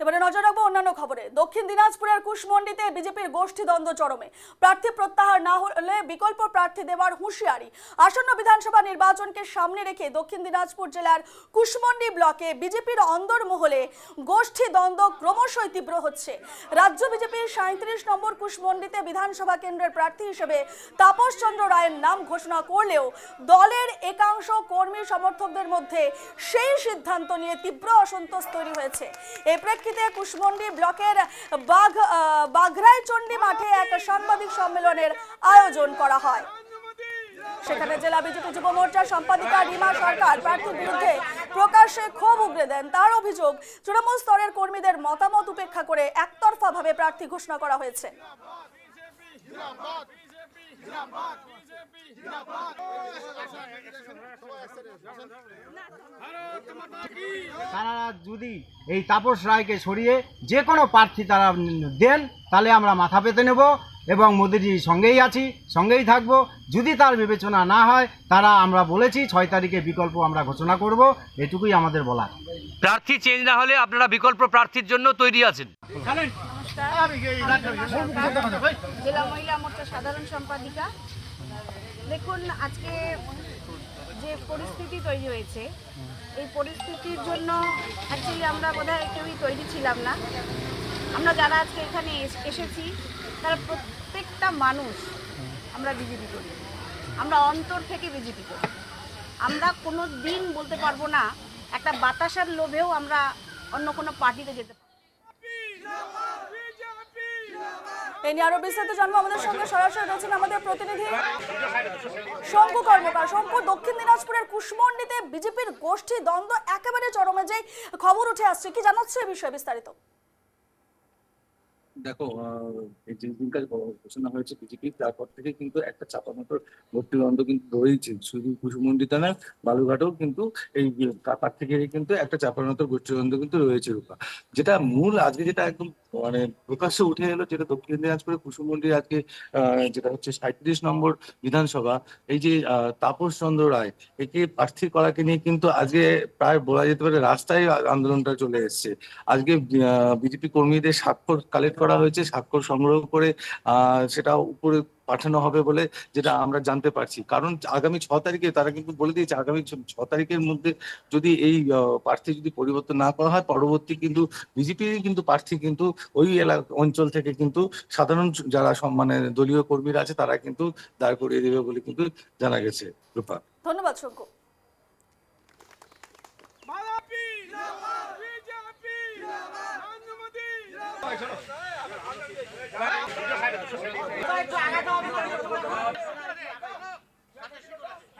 এবারে নজর রাখবো অন্যান্য খবরে। দক্ষিণ দিনাজপুরের কুশমন্ডিতে বিজেপির গোষ্ঠী দ্বন্দ্ব চরমে। প্রার্থী প্রত্যাহার না হলে বিকল্প প্রার্থী দেওয়ার হুঁশিয়ারি। আসন্ন বিধানসভা নির্বাচনকে সামনে রেখে দক্ষিণ দিনাজপুর জেলার কুশমন্ডি ব্লকে বিজেপির অন্দরমহলে গোষ্ঠী দ্বন্দ্ব ক্রমশই তীব্র হচ্ছে। রাজ্য বিজেপির 37 নম্বর কুশমন্ডিতে বিধানসভা কেন্দ্রের প্রার্থী হিসেবে তাপস চন্দ্র রায়ের নাম ঘোষণা করলেও দলের একাংশ কর্মী সমর্থকদের মধ্যে সেই সিদ্ধান্ত নিয়ে তীব্র অসন্তোষ তৈরি হয়েছে। এই প্রেক্ষিতে কুশমন্ডি ব্লকের বাঘরাইচন্ডী মাঠে এক সাংবাদিক সম্মেলনের আয়োজন করা হয়। সেখানে জেলা বিজেপি যুব মোর্চার সম্পাদিকা রিমা সরকার প্রার্থীর বিরুদ্ধে প্রকাশ্যে ক্ষোভ উগরে দেন। তার অভিযোগ, তৃণমূল স্তরের কর্মীদের মতামত উপেক্ষা করে একতরফাভাবে প্রার্থী ঘোষণা করা হয়েছে। তারা যদি এই তাপস রায়কে সরিয়ে যে কোনো প্রার্থী তারা দেন, তাহলে আমরা মাথা পেতে নেব এবং মোদিজির সঙ্গেই আছি, সঙ্গেই থাকব। যদি তার বিবেচনা না হয়, তারা আমরা বলেছি 6 তারিখে বিকল্প আমরা ঘোষণা করব, এটুকুই আমাদের বলা। প্রার্থী চেঞ্জ না হলে আপনারা বিকল্প প্রার্থীর জন্য তৈরি আছেন? জেলা মহিলা মোর্চা সাধারণ সম্পাদিকা। দেখুন, আজকে যে পরিস্থিতি তৈরি হয়েছে, এই পরিস্থিতির জন্য অ্যাকচুয়ালি আমরা বোধহয় কেউই তৈরি ছিলাম না। আমরা যারা আজকে এখানে এসেছি তারা প্রত্যেকটা মানুষ আমরা বিজেপি করি, আমরা অন্তর থেকে বিজেপি করি। আমরা কোনো দিন বলতে পারবো না একটা বাতাসার লোভেও আমরা অন্য কোনো পার্টিতে যেতে পারি। এই নিয়ে আরো বিস্তারিত জানবো। আমাদের সঙ্গে সরাসরি রয়েছেন আমাদের প্রতিনিধি শঙ্কু কর্মকার। শঙ্কু, দক্ষিণ দিনাজপুরের কুশমন্ডিতে বিজেপির গোষ্ঠী দ্বন্দ্ব একেবারে চরমে, যে খবর উঠে আসছে, কি জানাচ্ছে এই বিষয়ে বিস্তারিত? দেখো, এই যে দিনকার ঘোষণা হয়েছে বিজেপি, তারপর থেকে কিন্তু একটা চাপানোতর ভোটদ্বন্দ্ব কিন্তু রয়েছে। শুধু কুশমন্ডিতে নয়, বালুঘাটেও কিন্তু এই কাপার থেকে কিন্তু একটা চাপানোতর ভোটদ্বন্দ্ব কিন্তু রয়েছে রূপা। যেটা মূল আজকে যেটা একদম মানে প্রকাশ্যে উঠে এলো, যেটা দক্ষিণ দিনাজপুরে কুশমন্ডি আজকে যেটা হচ্ছে 37 নম্বর বিধানসভা, এই যে তাপস চন্দ্র রায় একে প্রার্থী করাকে নিয়ে কিন্তু আজকে প্রায় বলা যেতে পারে রাস্তায় আন্দোলনটা চলে এসছে। আজকে বিজেপি কর্মীদের স্বাক্ষর কালেক্ট করা হয়েছে, স্বাক্ষর সংগ্রহ করে সেটা উপরে পাঠানো হবে বলে যেটা আমরা জানতে পারছি। কারণ আগামী 6 তারিখে তারা কিন্তু বলে দিয়েছে, আগামী 6 তারিখের মধ্যে যদি এই প্রার্থী যদি পরিবর্তন না করা হয়, পরবর্তী কিন্তু বিজেপির কিন্তু প্রার্থী কিন্তু ওই অঞ্চল থেকে কিন্তু সাধারণ যারা মানে দলীয় কর্মীরা আছে তারা কিন্তু দাঁড় করিয়ে দেবে বলে কিন্তু জানা গেছে। রূপা, ধন্যবাদ শঙ্কু। চলো